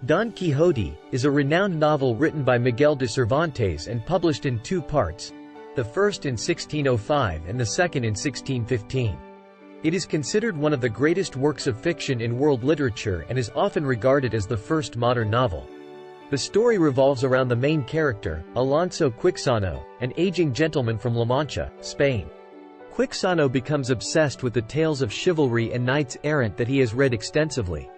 Don Quixote is a renowned novel written by Miguel de Cervantes and published in two parts, the first in 1605 and the second in 1615. It is considered one of the greatest works of fiction in world literature and is often regarded as the first modern novel. The story revolves around the main character, Alonso Quixote, an aging gentleman from La Mancha, Spain. Quixote becomes obsessed with the tales of chivalry and knights-errant that he has read extensively.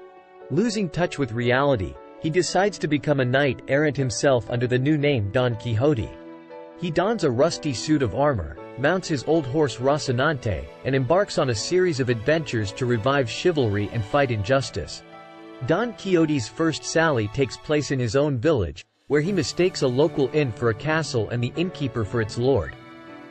Losing touch with reality, he decides to become a knight-errant himself under the new name Don Quixote. He dons a rusty suit of armor, mounts his old horse Rocinante, and embarks on a series of adventures to revive chivalry and fight injustice. Don Quixote's first sally takes place in his own village, where he mistakes a local inn for a castle and the innkeeper for its lord.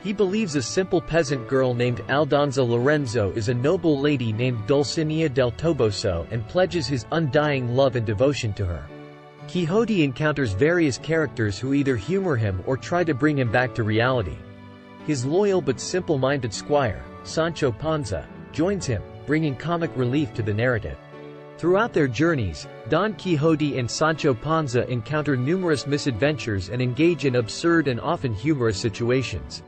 He believes a simple peasant girl named Aldonza Lorenzo is a noble lady named Dulcinea del Toboso and pledges his undying love and devotion to her. Quixote encounters various characters who either humor him or try to bring him back to reality. His loyal but simple-minded squire, Sancho Panza, joins him, bringing comic relief to the narrative. Throughout their journeys, Don Quixote and Sancho Panza encounter numerous misadventures and engage in absurd and often humorous situations.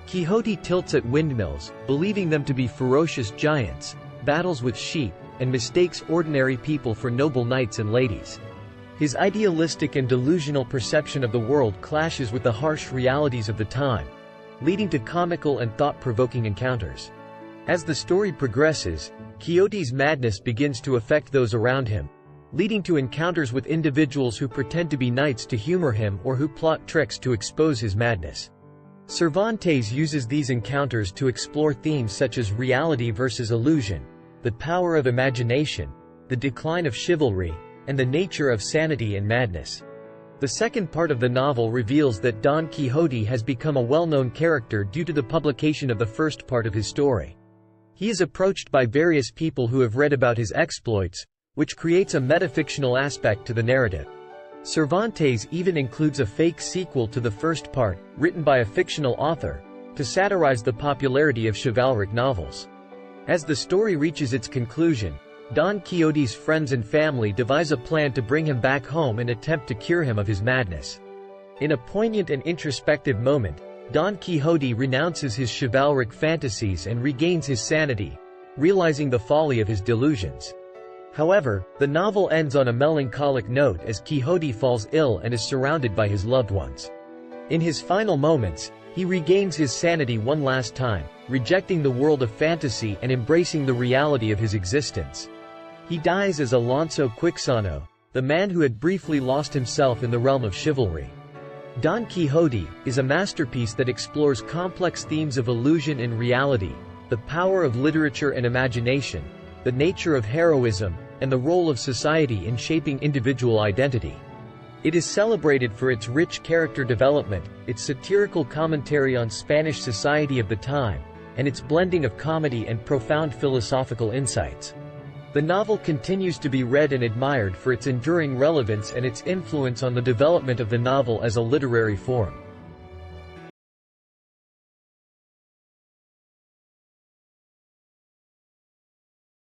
Quixote tilts at windmills, believing them to be ferocious giants, battles with sheep, and mistakes ordinary people for noble knights and ladies. His idealistic and delusional perception of the world clashes with the harsh realities of the time, leading to comical and thought-provoking encounters. As the story progresses, Quixote's madness begins to affect those around him, leading to encounters with individuals who pretend to be knights to humor him or who plot tricks to expose his madness. Cervantes uses these encounters to explore themes such as reality versus illusion, the power of imagination, the decline of chivalry, and the nature of sanity and madness. The second part of the novel reveals that Don Quixote has become a well-known character due to the publication of the first part of his story. He is approached by various people who have read about his exploits, which creates a metafictional aspect to the narrative. Cervantes even includes a fake sequel to the first part, written by a fictional author, to satirize the popularity of chivalric novels. As the story reaches its conclusion, Don Quixote's friends and family devise a plan to bring him back home and attempt to cure him of his madness. In a poignant and introspective moment, Don Quixote renounces his chivalric fantasies and regains his sanity, realizing the folly of his delusions. However, the novel ends on a melancholic note as Quixote falls ill and is surrounded by his loved ones. In his final moments, he regains his sanity one last time, rejecting the world of fantasy and embracing the reality of his existence. He dies as Alonso Quixote, the man who had briefly lost himself in the realm of chivalry. Don Quixote is a masterpiece that explores complex themes of illusion and reality, the power of literature and imagination, the nature of heroism, and the role of society in shaping individual identity. It is celebrated for its rich character development, its satirical commentary on Spanish society of the time, and its blending of comedy and profound philosophical insights. The novel continues to be read and admired for its enduring relevance and its influence on the development of the novel as a literary form.